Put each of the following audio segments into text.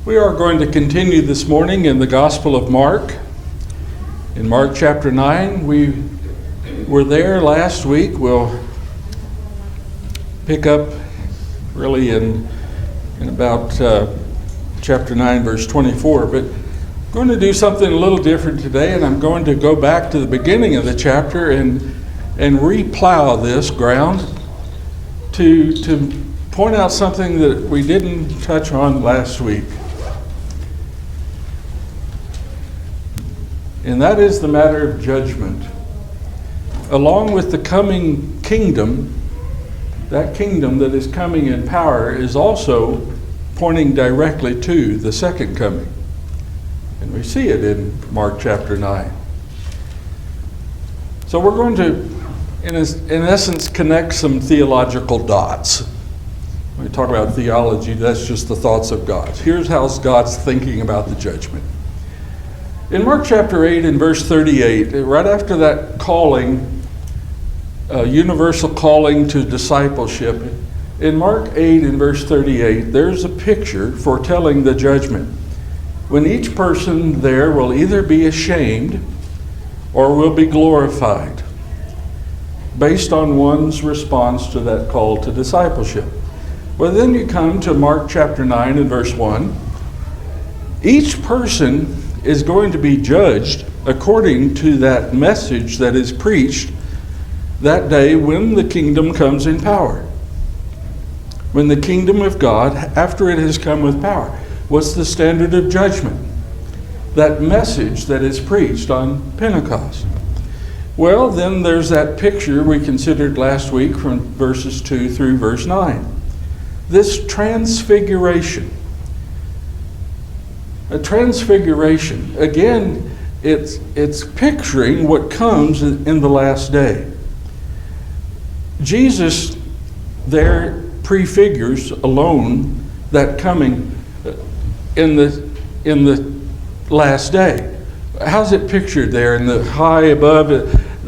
We are going to continue this morning in the Gospel of Mark. In Mark chapter 9, we were there last week. We'll pick up really in about chapter 9, verse 24. But I'm going to do something a little different today, and I'm going to go back to the beginning of the chapter and re-plow this ground to point out something that we didn't touch on last week. And that is the matter of judgment. Along with the coming kingdom, that kingdom that is coming in power is also pointing directly to the second coming. And we see it in Mark chapter 9. So we're going to, in essence, connect some theological dots. When we talk about theology, that's just the thoughts of God. Here's how God's thinking about the judgment. In Mark chapter 8 and verse 38, right after that calling, universal calling to discipleship, in Mark 8 and verse 38, there's a picture foretelling the judgment, when each person there will either be ashamed or will be glorified, based on one's response to that call to discipleship. Well, then you come to Mark chapter 9 and verse 1. Each person is going to be judged according to that message that is preached that day when the kingdom comes in power. When the kingdom of God, after it has come with power, what's the standard of judgment? That message that is preached on Pentecost. Well, then there's that picture we considered last week from verses 2 through verse 9. This transfiguration. A transfiguration, again, it's picturing what comes in the last day. Jesus there prefigures alone that coming in the last day. How's it pictured there in the high above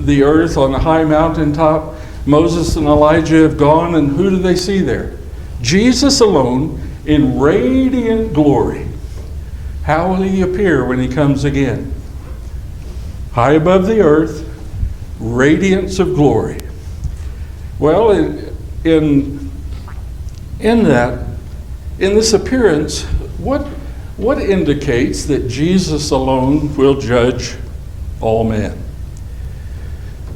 the earth on a high mountaintop? Moses and Elijah have gone, and who do they see there? Jesus alone in radiant glory. How will he appear when he comes again? High above the earth, radiance of glory. Well, in this appearance, what indicates that Jesus alone will judge all men?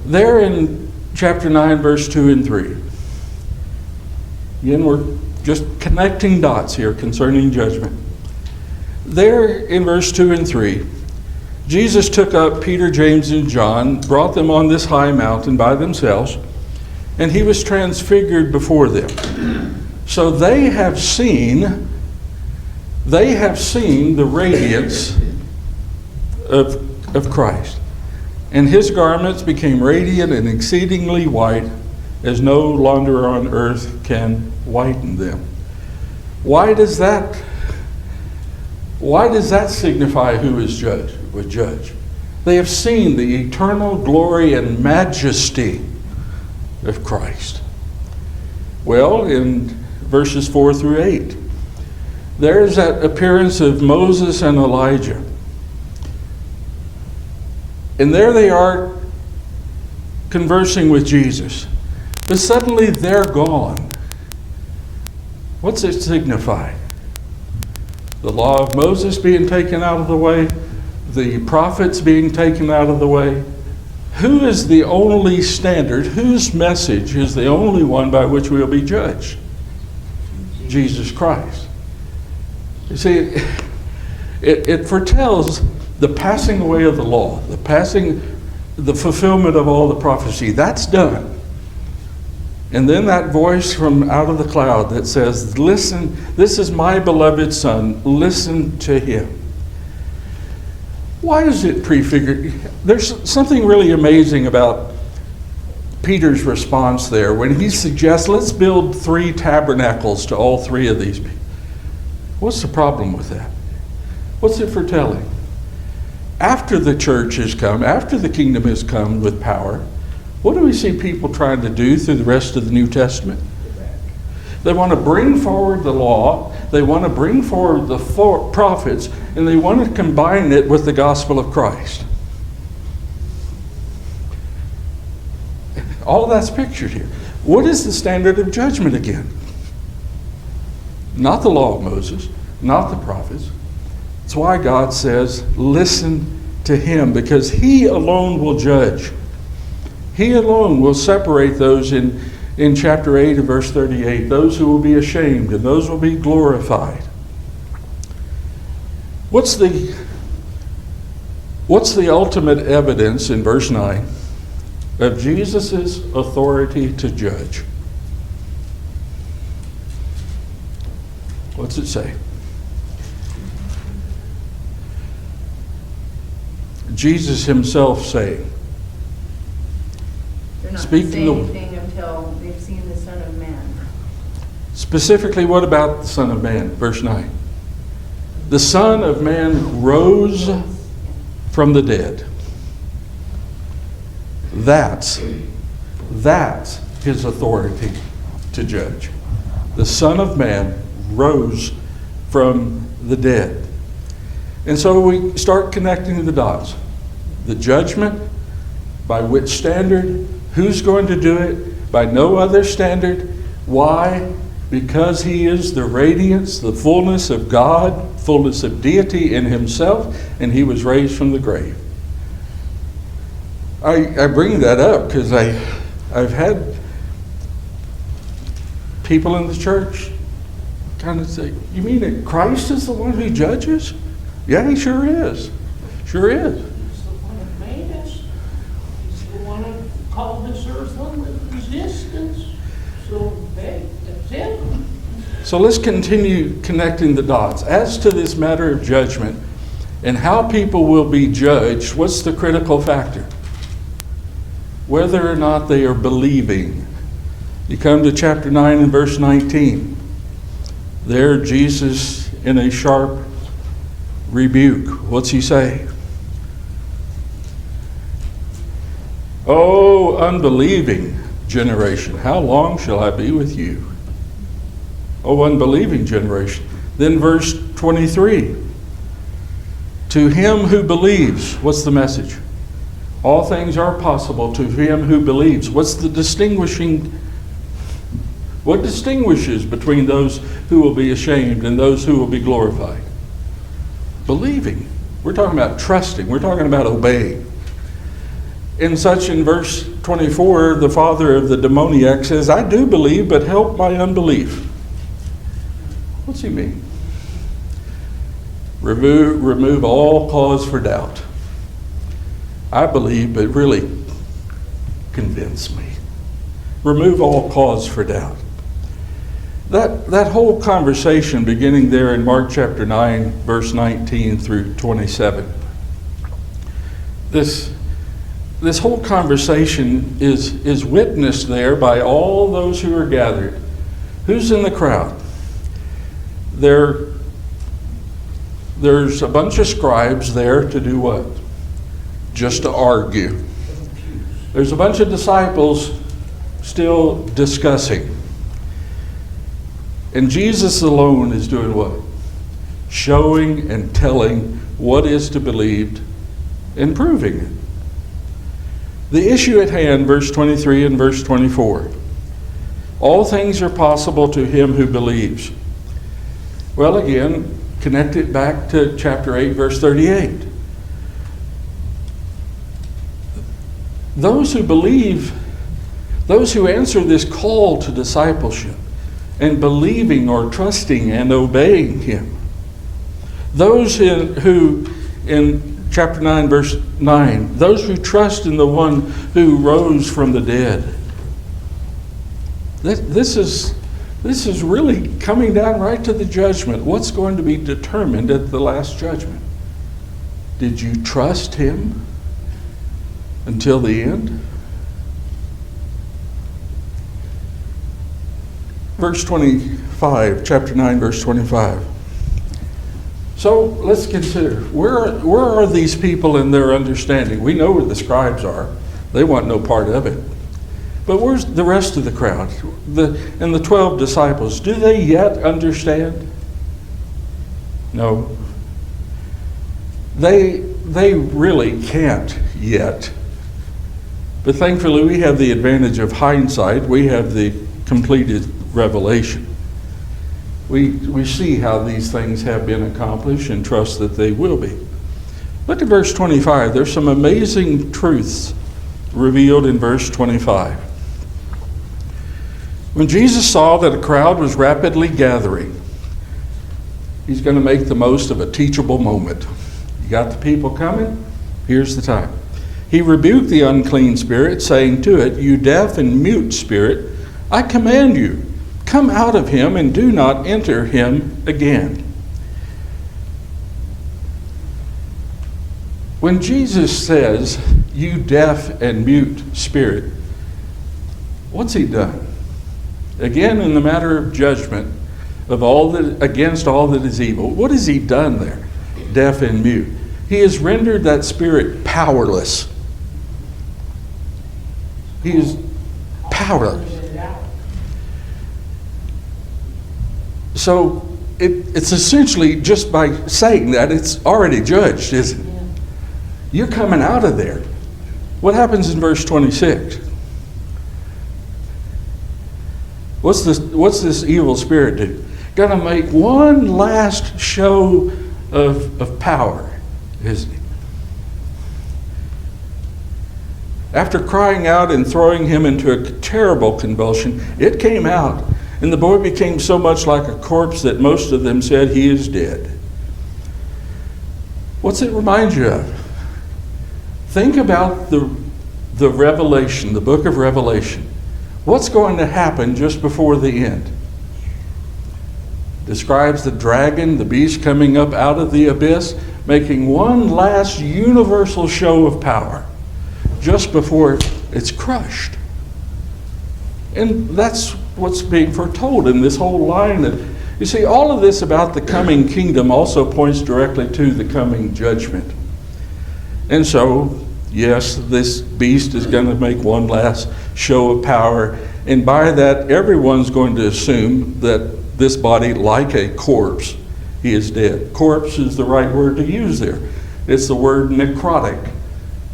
There in chapter 9, verse 2 and 3. Again, we're just connecting dots here concerning judgment. There in verse 2 and 3, Jesus took up Peter, James, and John, brought them on this high mountain by themselves, and he was transfigured before them. So they have seen the radiance of Christ. And his garments became radiant and exceedingly white, as no launder on earth can whiten them. Why does that signify who is would judge? They have seen the eternal glory and majesty of Christ. Well, in verses 4 through 8, there's that appearance of Moses and Elijah. And there they are conversing with Jesus. But suddenly they're gone. What's it signify? The law of Moses being taken out of the way, the prophets being taken out of the way. Who is the only standard? Whose message is the only one by which we'll be judged? Jesus Christ. You see, it foretells the passing away of the law, the fulfillment of all the prophecy. That's done. And then that voice from out of the cloud that says, "Listen, this is my beloved Son, listen to him." Why is it prefigured? There's something really amazing about Peter's response there when he suggests, let's build 3 tabernacles to all 3 of these people. What's the problem with that? What's it foretelling? After the church has come, after the kingdom has come with power, what do we see people trying to do through the rest of the New Testament? They want to bring forward the law They want to bring forward the prophets, and they want to combine it with the gospel of Christ. All of that's pictured here. What is the standard of judgment again? Not the law of Moses, not the prophets. That's why God says, listen to him, because he alone will judge. He alone will separate those in chapter 8 and verse 38, those who will be ashamed and those will be glorified. What's the ultimate evidence in verse 9 of Jesus' authority to judge? What's it say? Jesus himself saying, they're not speak saying to anything until they've seen the Son of Man. Specifically, what about the Son of Man? Verse 9. The Son of Man rose from the dead. That's his authority to judge. The Son of Man rose from the dead. And so we start connecting the dots. The judgment, by which standard, who's going to do it, by no other standard. Why? Because he is the radiance, the fullness of God, fullness of deity in himself, and he was raised from the grave. I bring that up because I've had people in the church kind of say, you mean that Christ is the one who judges? Yeah, he sure is. Sure is. He's the one that made us. He's the one that called this earth under existence. So, hey, that's it. So let's continue connecting the dots. As to this matter of judgment and how people will be judged, what's the critical factor? Whether or not they are believing. You come to chapter 9 and verse 19. There, Jesus, in a sharp rebuke, what's he say? Oh, unbelieving generation, how long shall I be with you? Oh, unbelieving generation. Then verse 23. To him who believes, what's the message? All things are possible to him who believes. What's the distinguishing? What distinguishes between those who will be ashamed and those who will be glorified? Believing. We're talking about trusting. We're talking about obeying. In verse 24, the father of the demoniac says, I do believe, but help my unbelief. What's he mean? Remove all cause for doubt. I believe, but really convince me. Remove all cause for doubt. That whole conversation beginning there in Mark chapter 9, verse 19 through 27. This whole conversation is witnessed there by all those who are gathered. Who's in the crowd? There's a bunch of scribes there to do what? Just to argue. There's a bunch of disciples still discussing. And Jesus alone is doing what? Showing and telling what is to be believed and proving it. The issue at hand, verse 23 and verse 24. All things are possible to him who believes. Well, again, connect it back to chapter 8, verse 38. Those who believe, those who answer this call to discipleship and believing or trusting and obeying him, those who, in chapter 9, verse 9, those who trust in the one who rose from the dead. This is really coming down right to the judgment. What's going to be determined at the last judgment? Did you trust him until the end? Verse 25, chapter 9, verse 25. So let's consider, where are these people in their understanding? We know where the scribes are. They want no part of it. But where's the rest of the crowd? And the 12 disciples, do they yet understand? No. They really can't yet. But thankfully, we have the advantage of hindsight. We have the completed revelation. We see how these things have been accomplished and trust that they will be. Look at verse 25. There's some amazing truths revealed in verse 25. When Jesus saw that a crowd was rapidly gathering, he's going to make the most of a teachable moment. You got the people coming? Here's the time. He rebuked the unclean spirit, saying to it, "You deaf and mute spirit, I command you, come out of him and do not enter him again." When Jesus says, "You deaf and mute spirit," what's he done? Again, in the matter of judgment of all that against all that is evil, what has he done there? Deaf and mute. He has rendered that spirit powerless. He is powerless. So it's essentially, just by saying that, it's already judged, isn't it? You're coming out of there. What happens in verse 26? What's this evil spirit do? Gonna make one last show of power, isn't he? After crying out and throwing him into a terrible convulsion, it came out, and the boy became so much like a corpse that most of them said, "He is dead." What's it remind you of? Think about the Revelation, the book of Revelation. What's going to happen just before the end? Describes the dragon, the beast coming up out of the abyss, making one last universal show of power just before it's crushed. And that's what's being foretold in this whole line. You see, all of this about the coming kingdom also points directly to the coming judgment. And so, yes, this beast is going to make one last show of power, and by that, everyone's going to assume that this body, like a corpse, he is dead. Corpse is the right word to use there. It's the word necrotic,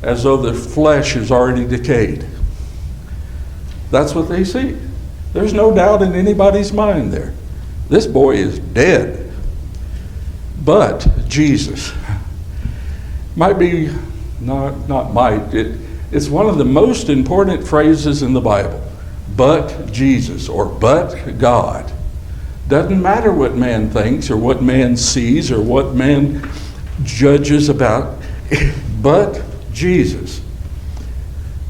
as though the flesh is already decayed. That's what they see. There's no doubt in anybody's mind there. This boy is dead. But Jesus might be, not might, it's one of the most important phrases in the Bible. But Jesus, or but God. Doesn't matter what man thinks or what man sees or what man judges about, but Jesus.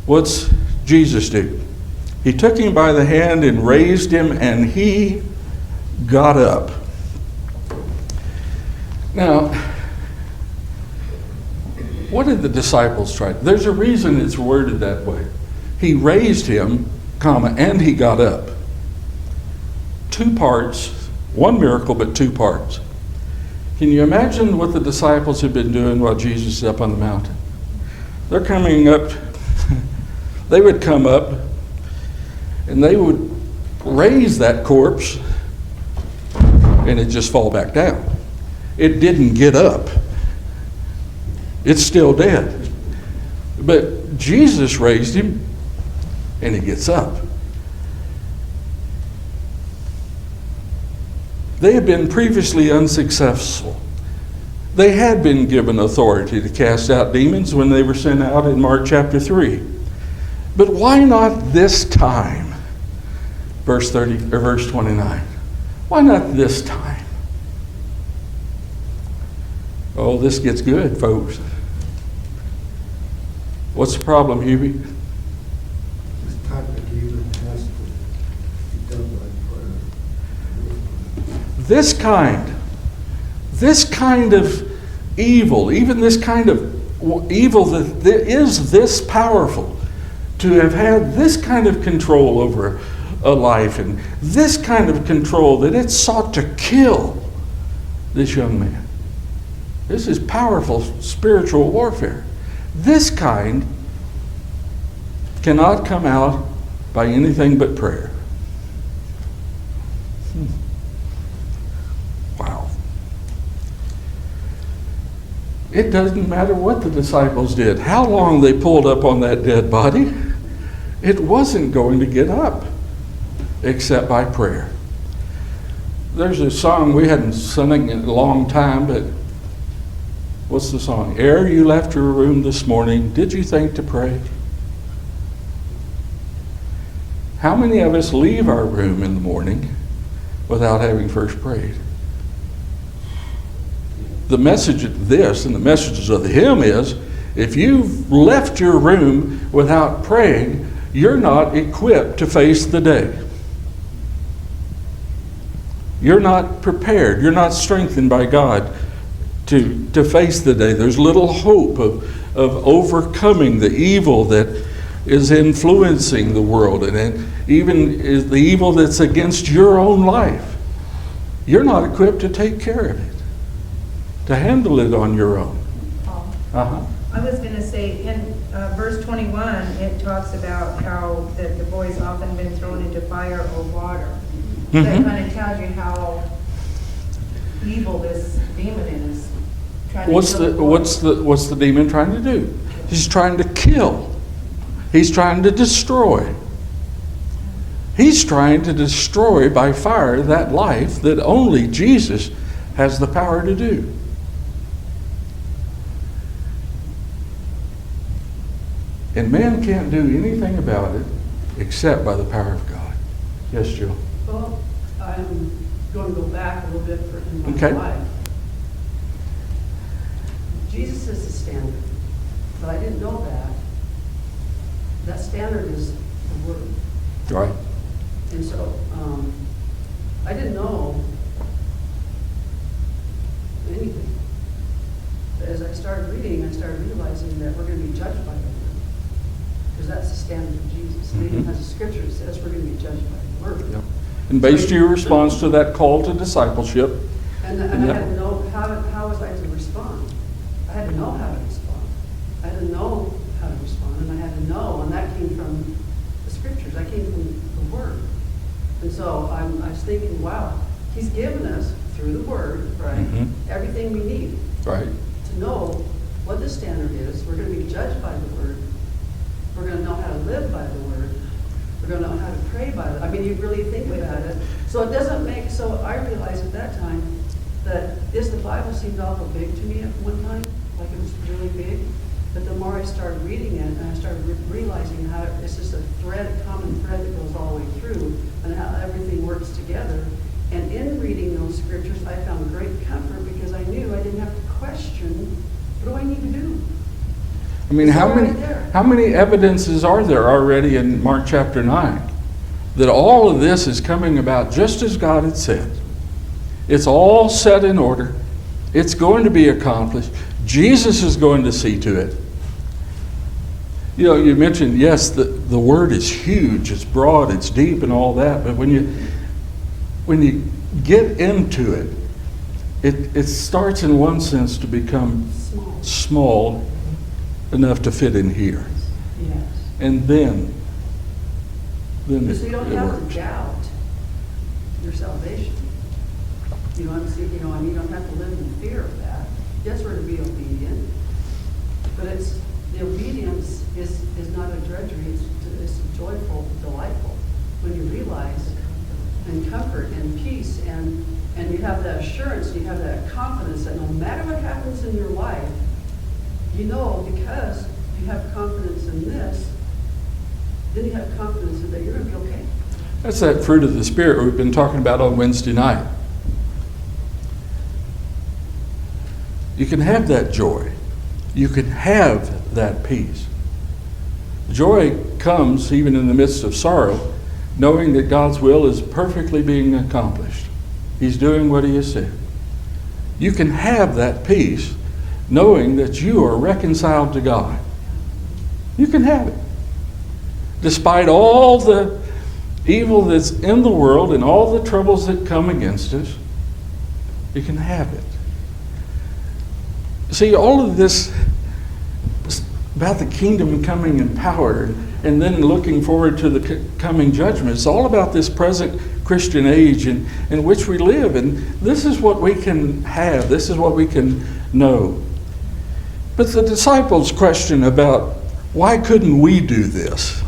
What's Jesus do? He took him by the hand and raised him, and he got up. Now, what did the disciples try? There's a reason it's worded that way. He raised him, comma, and he got up. Two parts, one miracle, but two parts. Can you imagine what the disciples had been doing while Jesus is up on the mountain? They're coming up, they would come up, and they would raise that corpse, and it'd just fall back down. It didn't get up. It's still dead. But Jesus raised him, and he gets up. They had been previously unsuccessful. They had been given authority to cast out demons when they were sent out in Mark chapter 3. But why not this time? Verse 29. Why not this time? Oh, this gets good, folks. What's the problem, Hubie? This type of demon has to be done by prayer. This kind of evil, even this kind of evil that is this powerful, to have had this kind of control over a life, and this kind of control that it sought to kill this young man. This is powerful spiritual warfare. This kind cannot come out by anything but prayer. Wow. It doesn't matter what the disciples did, how long they pulled up on that dead body. It wasn't going to get up except by prayer. There's a song we hadn't sung in a long time, but what's the song? Ere you left your room this morning, did you think to pray? How many of us leave our room in the morning without having first prayed? The message of this and the messages of the hymn is, if you've left your room without praying, you're not equipped to face the day. You're not prepared. You're not strengthened by God to face the day. There's little hope of overcoming the evil that is influencing the world, and even is the evil that's against your own life. You're not equipped to take care of it, to handle it on your own. I was going to say, in verse 21, it talks about how the boy's often been thrown into fire or water. Mm-hmm. That kind of tells you how evil this demon is. Trying to What's kill what's the demon trying to do? He's trying to kill. He's trying to destroy. He's trying to destroy by fire that life that only Jesus has the power to do. And man can't do anything about it except by the power of God. Yes, Jill? Well, I'm going to go back a little bit in my Okay. life. Jesus is the standard, but I didn't know that. That standard is the Word. Right. And so I didn't know anything. But as I started reading, I started realizing that we're going to be judged by the Word. Because that's the standard of Jesus. And even has a scripture that says we're going to be judged by the Word. Yep. And based your response to that call to discipleship. And I had to know, how was I to respond? I had to know how to respond. I had to know how to respond, and I had to know, and that came from the scriptures. I came from the Word. And so I was thinking, wow, He's given us, through the Word, right, Mm-hmm. everything we need Right. to know what the standard is. We're going to be judged by the Word. We're going to know how to live by the Word. We're going to know how to pray by it. I mean, you really think about it. So it doesn't make, so I realized at that time that the Bible seemed awful big to me at one time, like it was really big. But the more I started reading it, and I started realizing how it's just a thread, a common thread that goes all the way through, and how everything works together. And in reading those scriptures, I found great comfort because I knew I didn't have to question, what do I need to do? I mean, It's how all right many there. how many evidences are there already in Mark chapter 9 that all of this is coming about just as God had said? It's all set in order. It's going to be accomplished. Jesus is going to see to it. You know, you mentioned, yes, the word is huge, it's broad, it's deep and all that, but when you get into it, it starts in one sense to become small enough to fit in here. Yes. And then So you it don't have works. to doubt your salvation. You know, and you don't have to live in fear of that. Yes, we're to be obedient, but the obedience is not a drudgery. It's joyful, delightful when you realize, and comfort and peace, and you have that assurance, you have that confidence that no matter what happens in your life, you know, because you have confidence in this, then you have confidence that you're going to be okay. That's that fruit of the Spirit we've been talking about on Wednesday night. You can have that joy. You can have that peace. Joy comes even in the midst of sorrow, knowing that God's will is perfectly being accomplished. He's doing what He has said. You can have that peace knowing that you are reconciled to God. You can have it. Despite all the evil that's in the world and all the troubles that come against us, you can have it. See, all of this about the kingdom coming in power and then looking forward to the coming judgment, it's all about this present Christian age in which we live. And this is what we can have. This is what we can know. But the disciples' question about why couldn't we do this,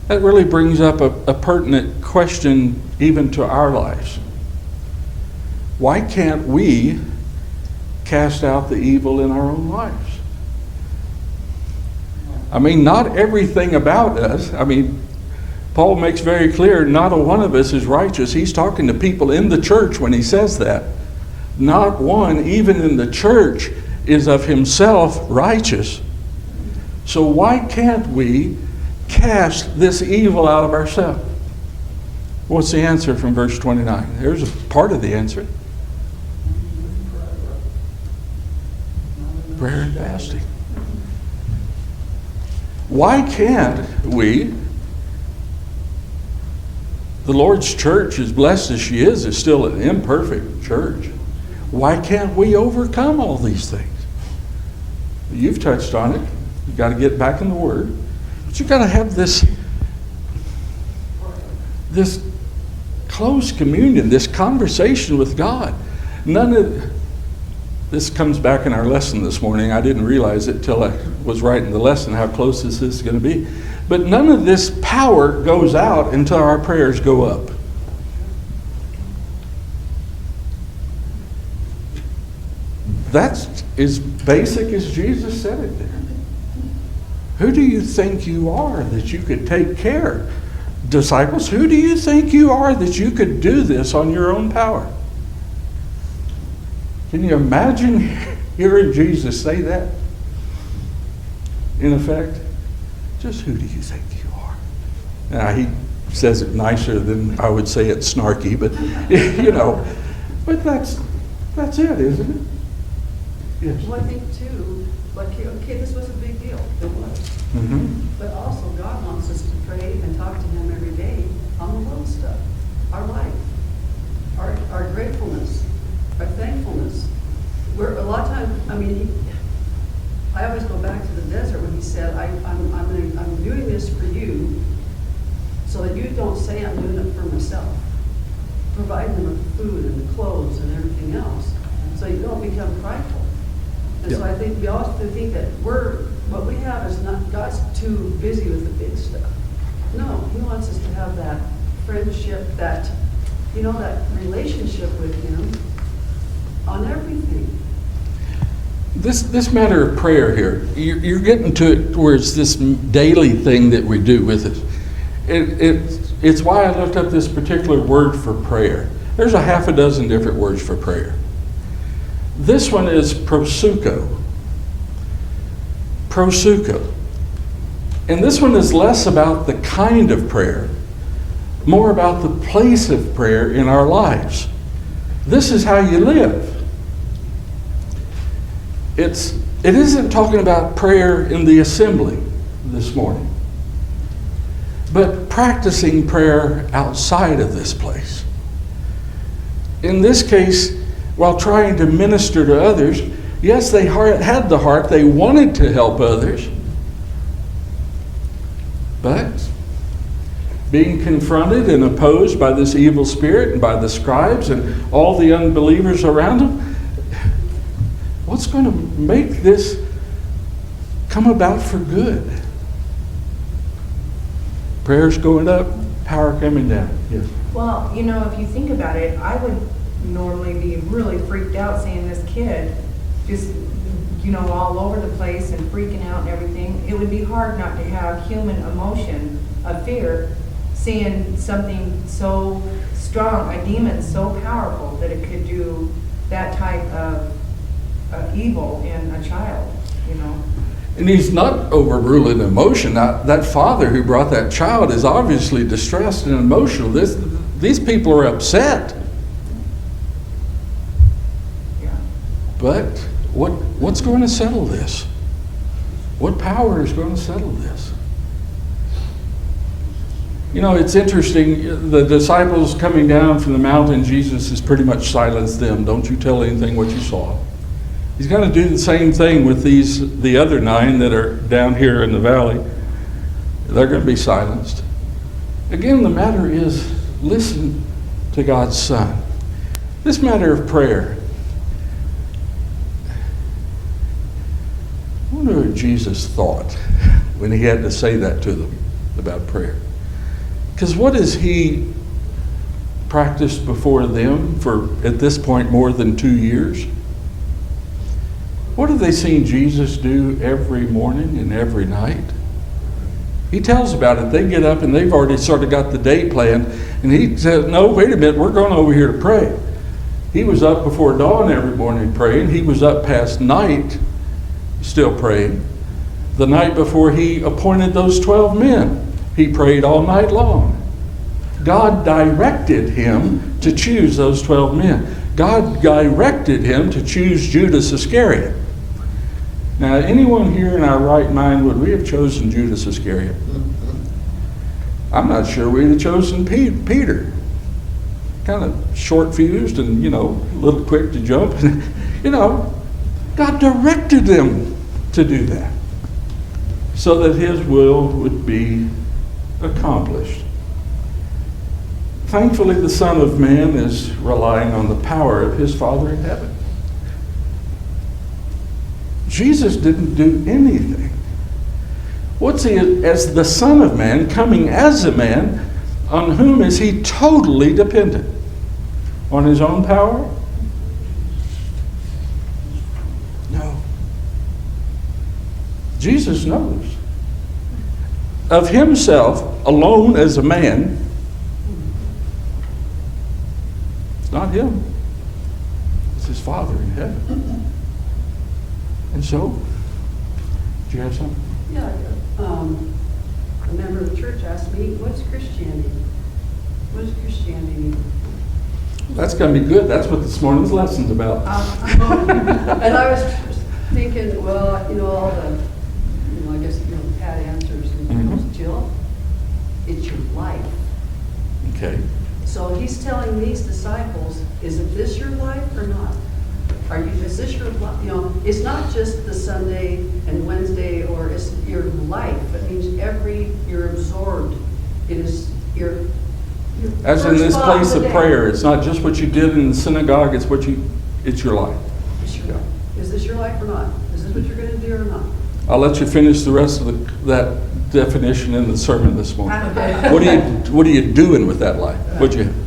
that really brings up a pertinent question even to our lives. Why can't we cast out the evil in our own lives? I mean, not everything about us. I mean, Paul makes very clear not a one of us is righteous. He's talking to people in the church when he says that. Not one, even in the church, is of himself righteous. So why can't we cast this evil out of ourselves? What's the answer from verse 29? There's a part of the answer. Prayer and fasting. Why can't we? The Lord's church, as blessed as she is still an imperfect church. Why can't we overcome all these things? You've touched on it. You've got to get back in the Word. But you've got to have this close communion, this conversation with God. This comes back in our lesson this morning. I didn't realize it till I was writing the lesson how close this is going to be. But none of this power goes out until our prayers go up. That's as basic as Jesus said it there. Who do you think you are that you could take care? Disciples, who do you think you are that you could do this on your own power? Can you imagine hearing Jesus say that? In effect, just who do you think you are? Now, he says it nicer than I would say it snarky, but but that's it, isn't it? Yes. Well, I think too, okay, this was a big deal. It was. Mm-hmm. But also, God wants us to pray and talk to Him every day on the little stuff, our life, our gratefulness, our thankfulness. We're a lot of times. I always go back to the desert when He said, "I'm doing this for you, so that you don't say I'm doing it for myself." Providing them with food and the clothes and everything else, so you don't become prideful. And so I think we often think that what we have is not, God's too busy with the big stuff. No, He wants us to have that friendship, that relationship with Him on everything. This matter of prayer here, you're getting to it where it's this daily thing that we do with it. It's why I looked up this particular word for prayer. There's a half a dozen different words for prayer. This one is prosuko. Prosuko. And this one is less about the kind of prayer, more about the place of prayer in our lives. This is how you live. It isn't talking about prayer in the assembly this morning, but practicing prayer outside of this place. In this case, while trying to minister to others, yes, they had the heart, they wanted to help others, but being confronted and opposed by this evil spirit and by the scribes and all the unbelievers around them, what's going to make this come about for good? Prayers going up, power coming down. Yes. Well, if you think about it, I would normally be really freaked out seeing this kid just, all over the place and freaking out and everything. It would be hard not to have human emotion of fear, seeing something so strong, a demon so powerful that it could do that type of evil in a child, And he's not overruling emotion. That father who brought that child is obviously distressed and emotional. These people are upset. Yeah. But what's going to settle this? What power is going to settle this? It's interesting. The disciples coming down from the mountain, Jesus has pretty much silenced them. Don't you tell anything what you saw. He's going to do the same thing with the other 9 that are down here in the valley. They're going to be silenced. Again, the matter is, listen to God's Son. This matter of prayer. Jesus thought when he had to say that to them about prayer. Because what has he practiced before them for, at this point, more than 2 years? What have they seen Jesus do every morning and every night? He tells about it. They get up and they've already sort of got the day planned. And he says, no, wait a minute, we're going over here to pray. He was up before dawn every morning praying. He was up past night still praying. The night before he appointed those 12 men, he prayed all night long. God directed him to choose those 12 men. God directed him to choose Judas Iscariot. Now, anyone here in our right mind, would we have chosen Judas Iscariot? I'm not sure we'd have chosen Peter. Kind of short-fused and, a little quick to jump. God directed them to do that so that his will would be accomplished. Thankfully, the Son of Man is relying on the power of his Father in heaven. Jesus didn't do anything. What's he, as the Son of Man, coming as a man, on whom is he totally dependent? On his own power? No. Jesus knows. Of himself, alone as a man, it's not him. It's his Father in heaven. And so, do you have something? Yeah, a member of the church asked me, what's Christianity? What does Christianity mean? That's going to be good. That's what this morning's lesson's about. And I was thinking, well, all the, I guess, pat answers. And he goes, Jill, it's your life. Okay. So he's telling these disciples, is it this your life or not? Is this your life? It's not just the Sunday and Wednesday, or it's your life. It means you're absorbed. It is your As in this first place thought of the day. prayer, it's not just what you did in the synagogue, it's your life. It's your life. Is this your life or not? Is this what you're going to do or not? I'll let you finish the rest of that definition in the sermon this morning. What are you doing with that life?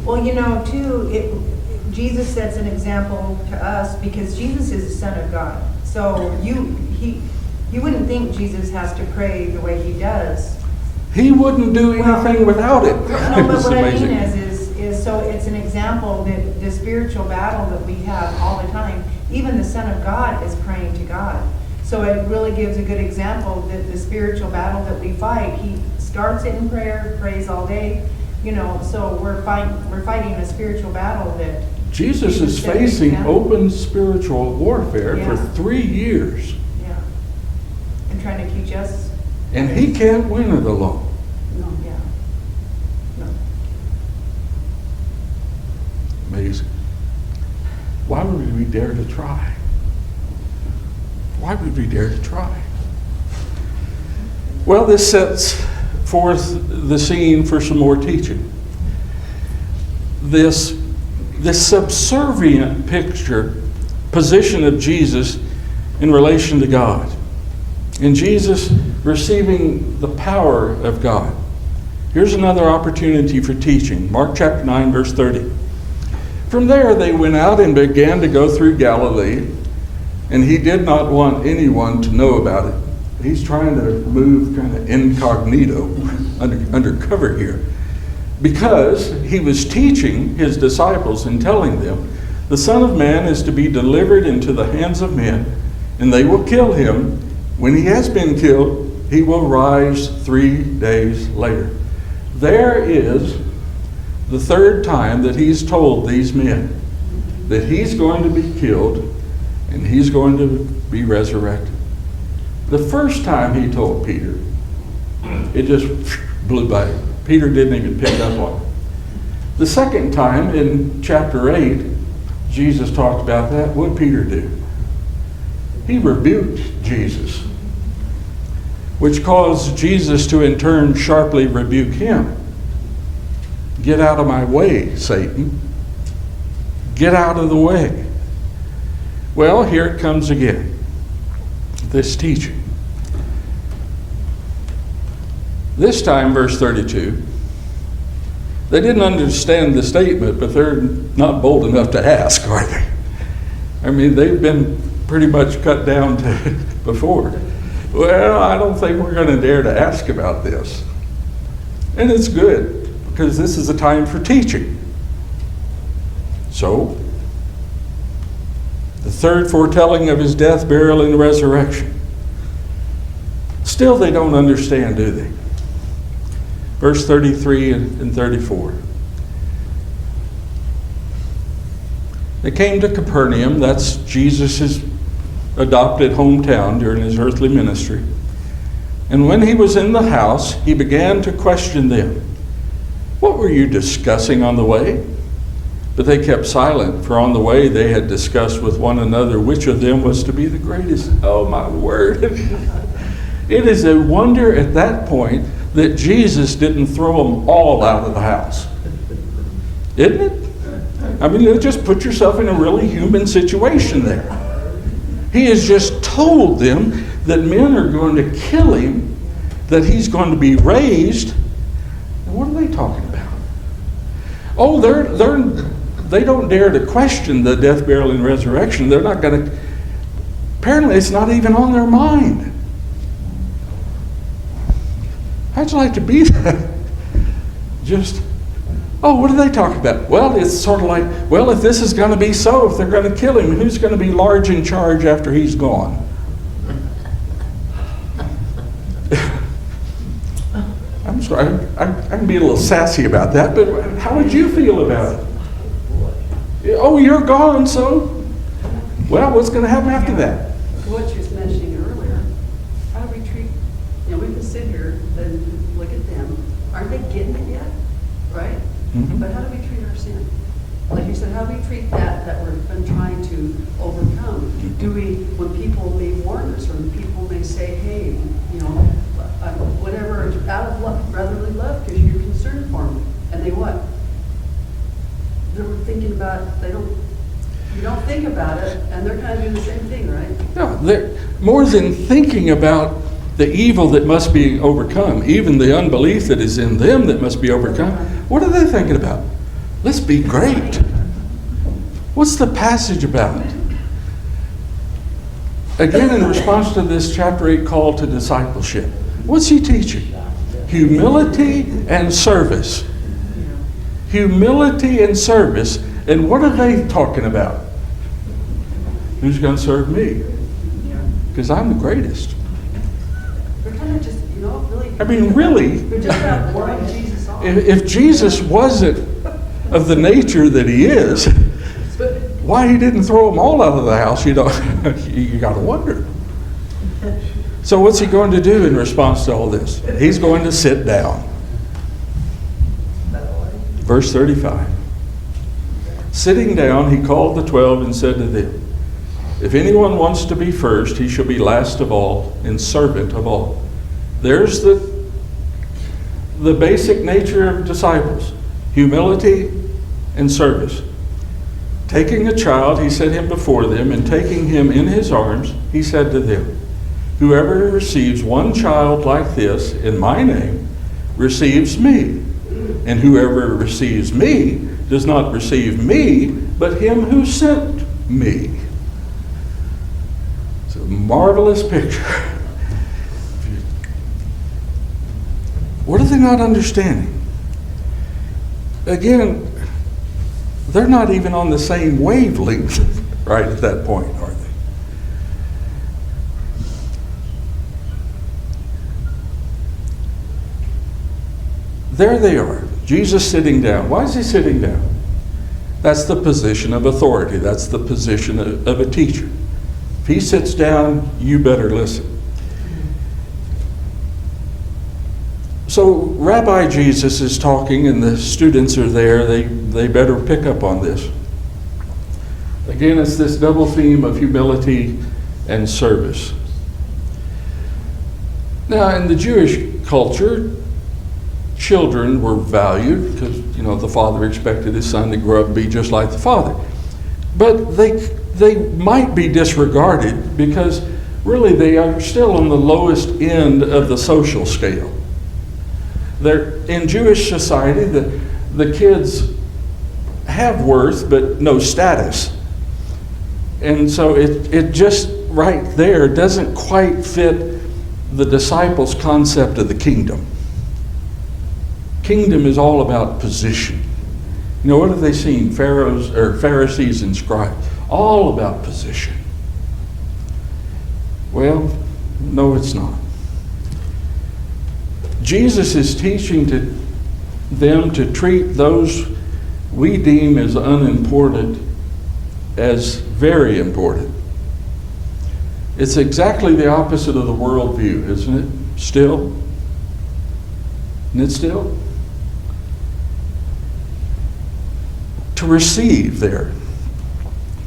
Well, too, Jesus sets an example to us because Jesus is the Son of God. So you wouldn't think Jesus has to pray the way he does. He wouldn't do anything without it. No, but It's what I amazing. mean is so it's an example that the spiritual battle that we have all the time, even the Son of God is praying to God. So it really gives a good example that the spiritual battle that we fight, he starts it in prayer, prays all day, so we're fighting a spiritual battle that Jesus is set the facing example. open spiritual warfare for 3 years, Yeah. And trying to teach us. and he can't win it alone. No. Yeah. No. Amazing. Why would we dare to try? Why would we dare to try? Well, this sets forth the scene for some more teaching. This subservient position of Jesus in relation to God, and Jesus receiving the power of God. Here's another opportunity for teaching. Mark chapter 9, verse 30. From there they went out and began to go through Galilee, and he did not want anyone to know about it. He's trying to move kind of incognito, undercover here, because he was teaching his disciples and telling them, the Son of Man is to be delivered into the hands of men, and they will kill him. When he has been killed, he will rise 3 days later. There is the third time that he's told these men that he's going to be killed and he's going to be resurrected. The first time he told Peter, it just blew by. Peter didn't even pick up on it. The second time, in chapter 8, Jesus talked about that. What did Peter do? He rebuked Jesus, which caused Jesus to in turn sharply rebuke him. Get out of my way, Satan. Get out of the way. Well, here it comes again, this teaching. This time, verse 32, they didn't understand the statement, but they're not bold enough to ask, are they? I mean, they've been pretty much cut down to before. Well, I don't think we're going to dare to ask about this. And it's good, because this is a time for teaching. So, the third foretelling of his death, burial, and resurrection. Still, they don't understand, do they? Verse 33 and 34. They came to Capernaum, that's Jesus' adopted hometown during his earthly ministry. And when he was in the house, he began to question them. What were you discussing on the way? But they kept silent, for on the way they had discussed with one another which of them was to be the greatest. Oh, my word. It is a wonder at that point that Jesus didn't throw them all out of the house. Isn't it? I mean, you just put yourself in a really human situation there. He has just told them that men are going to kill him, that he's going to be raised. And what are they talking about? Oh, they don't dare to question the death, burial, and resurrection. They're not going to. Apparently, it's not even on their mind. How'd you like to be that? Just, oh, what are they talking about? Well, it's sort of like, well, if this is going to be so, if they're going to kill him, who's going to be large in charge after he's gone? I'm sorry, I can be a little sassy about that, but how would you feel about it? Oh, you're gone, so, well, what's going to happen after that? What you was mentioning earlier, how do we treat, we can sit here and look at them. Aren't they getting it yet? Right? Mhm. But how do we treat our sin? Like you said, how do we treat that we've been trying to overcome? Do we, when people may warn us, or when people may say, hey, whatever, out of love, brotherly love, because you're concerned for them, and they what? They're thinking about, you don't think about it, and they're kind of doing the same thing, right? No, they're more than thinking about the evil that must be overcome, even the unbelief that is in them that must be overcome. What are they thinking about? Let's be great. What's the passage about? Again, in response to this chapter 8 call to discipleship, what's he teaching? Humility and service. Humility and service. And what are they talking about? Who's going to serve me? Because I'm the greatest. They're kind of just, really. I mean, really, They're just not blowing Jesus off. if Jesus wasn't of the nature that he is, why he didn't throw them all out of the house, you got to wonder. So what's he going to do in response to all this? He's going to sit down. Verse 35. Sitting down, he called the 12 and said to them, if anyone wants to be first, he shall be last of all and servant of all. There's the basic nature of disciples, humility and service. Taking a child, he set him before them, and taking him in his arms, he said to them, whoever receives one child like this in my name receives me, and whoever receives me does not receive me, but him who sent me. It's a marvelous picture. What are they not understanding? Again, they're not even on the same wavelength right at that point, are they? There they are. Jesus sitting down. Why is he sitting down? That's the position of authority. That's the position of a teacher. If he sits down, you better listen. So Rabbi Jesus is talking and the students are there. They better pick up on this. Again, it's this double theme of humility and service. Now, in the Jewish culture, children were valued because, the father expected his son to grow up and be just like the father. But they might be disregarded because really they are still on the lowest end of the social scale. In Jewish society, the kids have worth but no status. And so it just right there doesn't quite fit the disciples' concept of the kingdom. Kingdom is all about position. You know, what have they seen? Pharisees and scribes. All about position. Well, no, it's not. Jesus is teaching them to treat those we deem as unimportant as very important. It's exactly the opposite of the worldview, isn't it? Still? Isn't it still? To receive there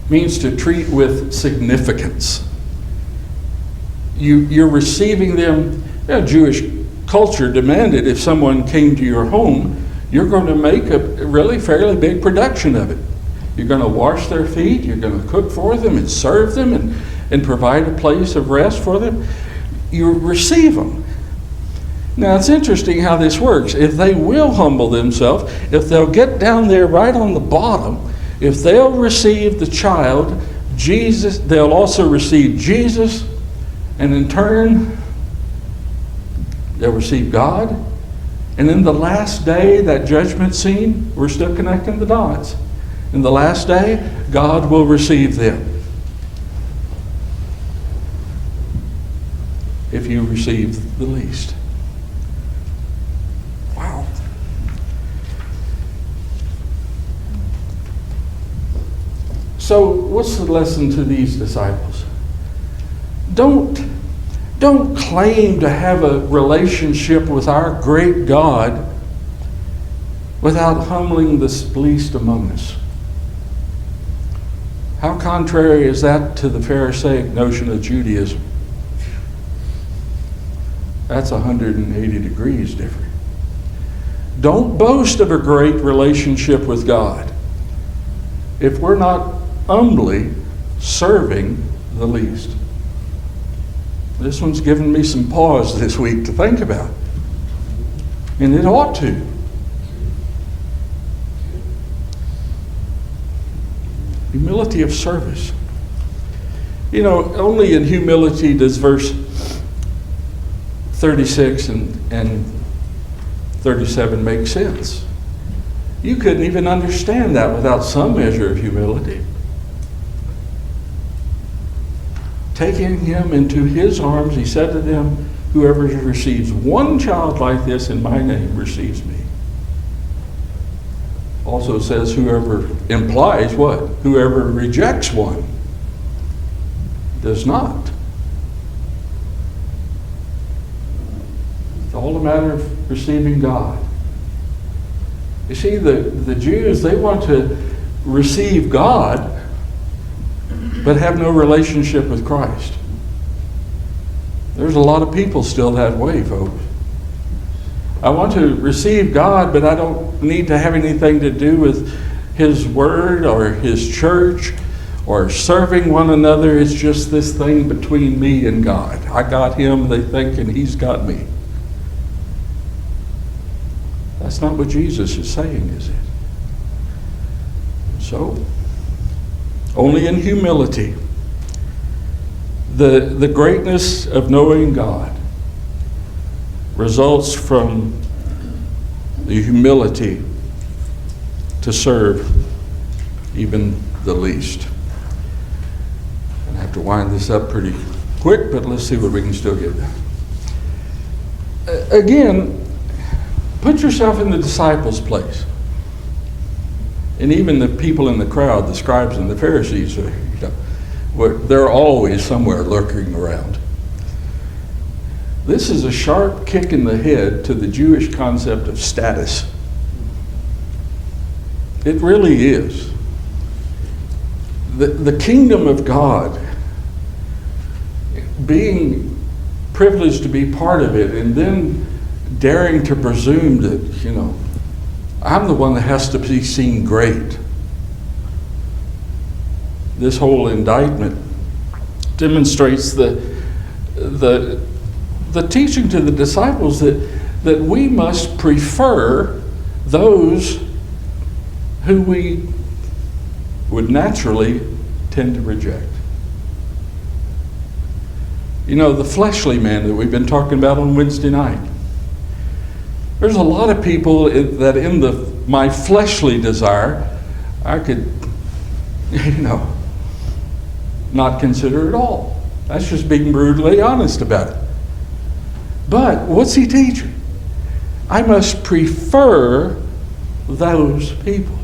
means to treat with significance. You're receiving them. Jewish culture demanded if someone came to your home, you're going to make a really fairly big production of it. You're going to wash their feet, you're going to cook for them and serve them and provide a place of rest for them. You receive them. Now it's interesting how this works. If they will humble themselves, if they'll get down there right on the bottom, if they'll receive the child, Jesus, they'll also receive Jesus, and in turn, they'll receive God. And in the last day, that judgment scene, we're still connecting the dots. In the last day, God will receive them. If you receive the least. Wow. So, what's the lesson to these disciples? Don't claim to have a relationship with our great God without humbling the least among us. How contrary is that to the Pharisaic notion of Judaism? That's 180 degrees different. Don't boast of a great relationship with God if we're not humbly serving the least. This one's given me some pause this week to think about. And it ought to. Humility of service. You know, only in humility does verse 36 and 37 make sense. You couldn't even understand that without some measure of humility. Taking him into his arms, he said to them, whoever receives one child like this in my name receives me. Also says whoever implies what? Whoever rejects one does not. It's all a matter of receiving God. You see, the Jews, they want to receive God but have no relationship with Christ. There's a lot of people still that way, folks. I want to receive God, but I don't need to have anything to do with His Word or His church or serving one another. It's just this thing between me and God. I got Him, they think, and He's got me. That's not what Jesus is saying, is it? So, only in humility, the greatness of knowing God results from the humility to serve even the least. I have to wind this up pretty quick, but let's see what we can still get done. Again, put yourself in the disciples' place. And even the people in the crowd, the scribes and the Pharisees, they're always somewhere lurking around. This is a sharp kick in the head to the Jewish concept of status. It really is. The kingdom of God, being privileged to be part of it, and then daring to presume that, I'm the one that has to be seen great. This whole indictment demonstrates the teaching to the disciples that that we must prefer those who we would naturally tend to reject. You know, the fleshly man that we've been talking about on Wednesday night. There's a lot of people that in my fleshly desire, I could, not consider at all. That's just being brutally honest about it. But what's he teaching? I must prefer those people.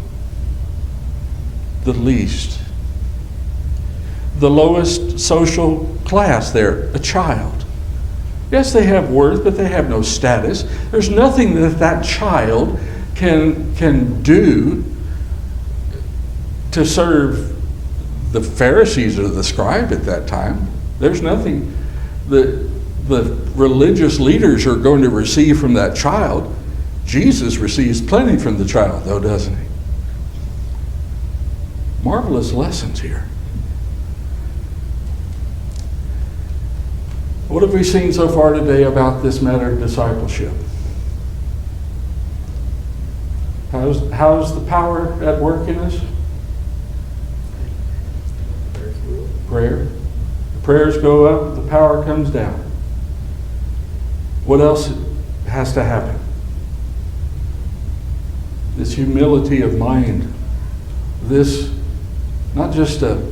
The least. The lowest social class there, a child. Yes, they have worth, but they have no status. There's nothing that child can do to serve the Pharisees or the scribe at that time. There's nothing the religious leaders are going to receive from that child. Jesus receives plenty from the child, though, doesn't he? Marvelous lessons here. What have we seen so far today about this matter of discipleship? How's the power at work in us? Prayer. The prayers go up, the power comes down. What else has to happen? This humility of mind. This, not just a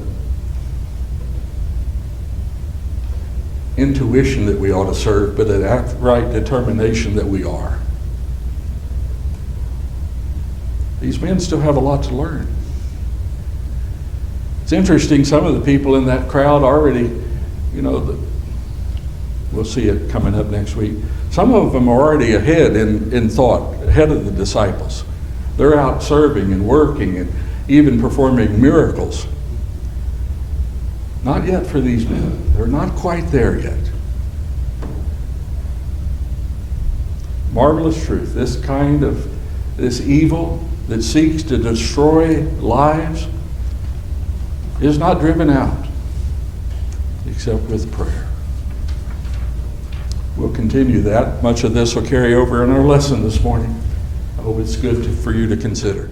intuition that we ought to serve, but an outright determination that we are. These men still have a lot to learn. It's interesting, some of the people in that crowd already, we'll see it coming up next week. Some of them are already ahead in thought, ahead of the disciples. They're out serving and working and even performing miracles. Not yet for these men. They're not quite there yet. Marvelous truth. This evil that seeks to destroy lives is not driven out except with prayer. We'll continue that. Much of this will carry over in our lesson this morning. I hope it's good for you to consider.